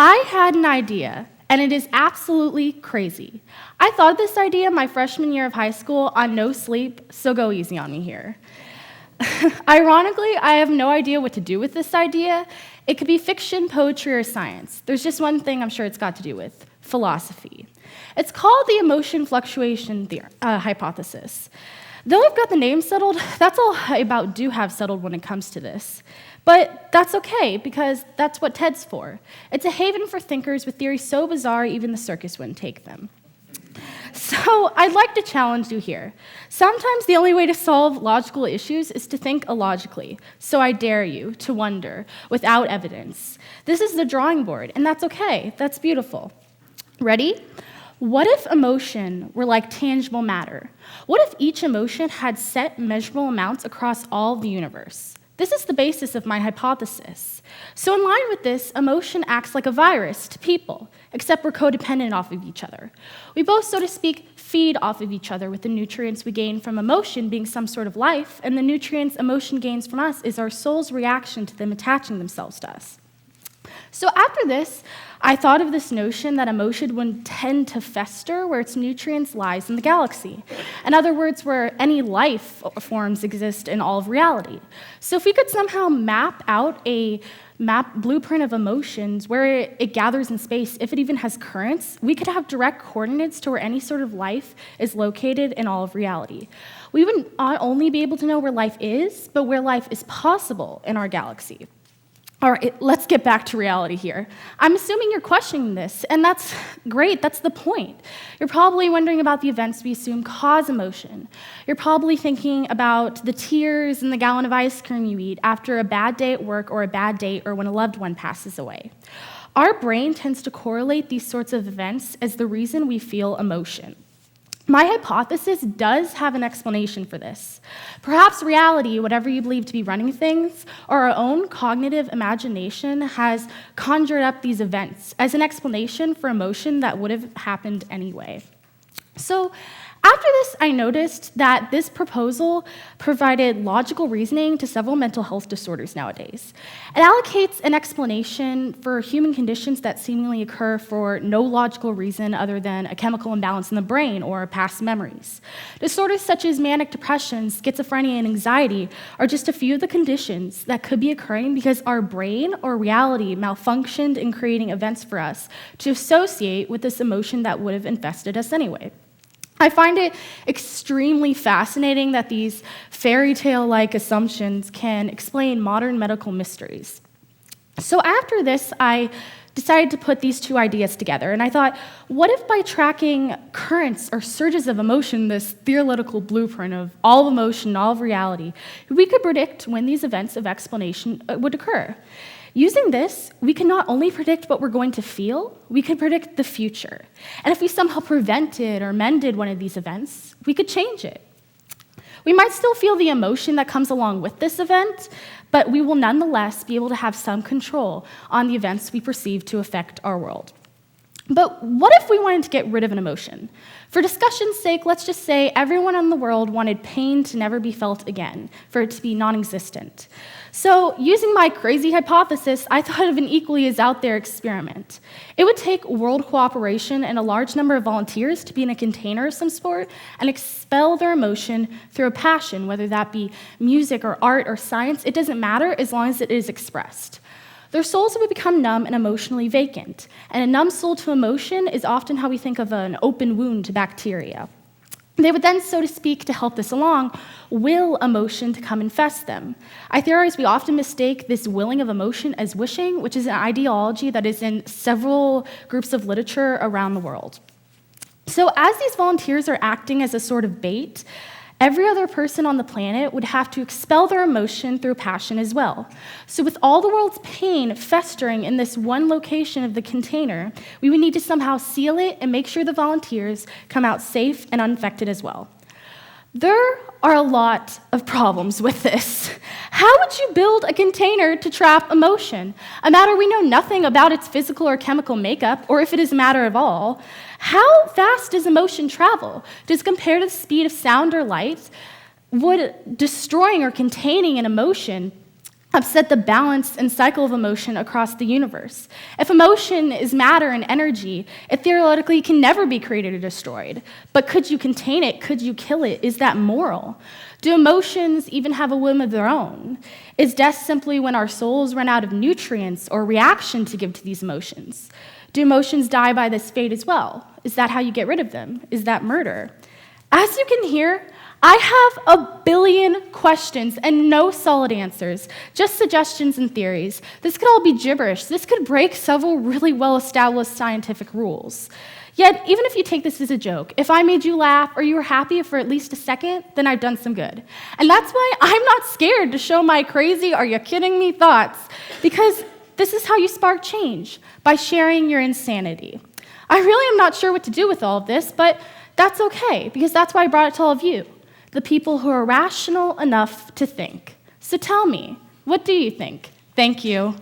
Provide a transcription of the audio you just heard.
I had an idea, and it is absolutely crazy. I thought of this idea my freshman year of high school on no sleep, so go easy on me here. Ironically, I have no idea what to do with this idea. It could be fiction, poetry, or science. There's just one thing I'm sure it's got to do with: philosophy. It's called the emotion fluctuation hypothesis. Though I've got the name settled, that's all I about do have settled when it comes to this. But that's okay, because that's what TED's for. It's a haven for thinkers with theories so bizarre even the circus wouldn't take them. So I'd like to challenge you here. Sometimes the only way to solve logical issues is to think illogically. So I dare you to wonder without evidence. This is the drawing board, and that's okay. That's beautiful. Ready? What if emotion were like tangible matter? What if each emotion had set measurable amounts across all of the universe? This is the basis of my hypothesis. So in line with this, emotion acts like a virus to people, except we're codependent off of each other. We both, so to speak, feed off of each other with the nutrients we gain from emotion being some sort of life, and the nutrients emotion gains from us is our soul's reaction to them attaching themselves to us. So after this, I thought of this notion that emotion would tend to fester where its nutrients lies in the galaxy. In other words, where any life forms exist in all of reality. So if we could somehow map out a blueprint of emotions where it gathers in space, if it even has currents, we could have direct coordinates to where any sort of life is located in all of reality. We would not only be able to know where life is, but where life is possible in our galaxy. All right, let's get back to reality here. I'm assuming you're questioning this, and that's great, that's the point. You're probably wondering about the events we assume cause emotion. You're probably thinking about the tears and the gallon of ice cream you eat after a bad day at work or a bad date or when a loved one passes away. Our brain tends to correlate these sorts of events as the reason we feel emotion. My hypothesis does have an explanation for this. Perhaps reality, whatever you believe to be running things, or our own cognitive imagination has conjured up these events as an explanation for emotion that would have happened anyway. So after this, I noticed that this proposal provided logical reasoning to several mental health disorders nowadays. It allocates an explanation for human conditions that seemingly occur for no logical reason other than a chemical imbalance in the brain or past memories. Disorders such as manic depression, schizophrenia, and anxiety are just a few of the conditions that could be occurring because our brain or reality malfunctioned in creating events for us to associate with this emotion that would have infested us anyway. I find it extremely fascinating that these fairy tale-like assumptions can explain modern medical mysteries. So after this, I decided to put these two ideas together, and I thought, what if by tracking currents or surges of emotion, this theoretical blueprint of all of emotion, all of reality, we could predict when these events of explanation would occur. Using this, we can not only predict what we're going to feel, we could predict the future. And if we somehow prevented or mended one of these events, we could change it. We might still feel the emotion that comes along with this event, but we will nonetheless be able to have some control on the events we perceive to affect our world. But what if we wanted to get rid of an emotion? For discussion's sake, let's just say everyone in the world wanted pain to never be felt again, for it to be non-existent. So, using my crazy hypothesis, I thought of an equally as out there experiment. It would take world cooperation and a large number of volunteers to be in a container of some sort and expel their emotion through a passion, whether that be music or art or science. It doesn't matter as long as it is expressed. Their souls would become numb and emotionally vacant, and a numb soul to emotion is often how we think of an open wound to bacteria. They would then, so to speak, to help this along, will emotion to come infest them. I theorize we often mistake this willing of emotion as wishing, which is an ideology that is in several groups of literature around the world. So as these volunteers are acting as a sort of bait, every other person on the planet would have to expel their emotion through passion as well. So with all the world's pain festering in this one location of the container, we would need to somehow seal it and make sure the volunteers come out safe and unaffected as well. There are a lot of problems with this. How would you build a container to trap emotion? A matter we know nothing about its physical or chemical makeup, or if it is a matter at all. How fast does emotion travel? Does it compare to the speed of sound or light? Would destroying or containing an emotion upset the balance and cycle of emotion across the universe. If emotion is matter and energy, it theoretically can never be created or destroyed. But could you contain it? Could you kill it? Is that moral? Do emotions even have a whim of their own? Is death simply when our souls run out of nutrients or reaction to give to these emotions? Do emotions die by this fate as well? Is that how you get rid of them? Is that murder? As you can hear, I have a billion questions and no solid answers, just suggestions and theories. This could all be gibberish. This could break several really well-established scientific rules. Yet, even if you take this as a joke, if I made you laugh or you were happy for at least a second, then I've done some good. And that's why I'm not scared to show my crazy, are you kidding me thoughts, because this is how you spark change, by sharing your insanity. I really am not sure what to do with all of this, but that's okay, because that's why I brought it to all of you, the people who are rational enough to think. So tell me, what do you think? Thank you.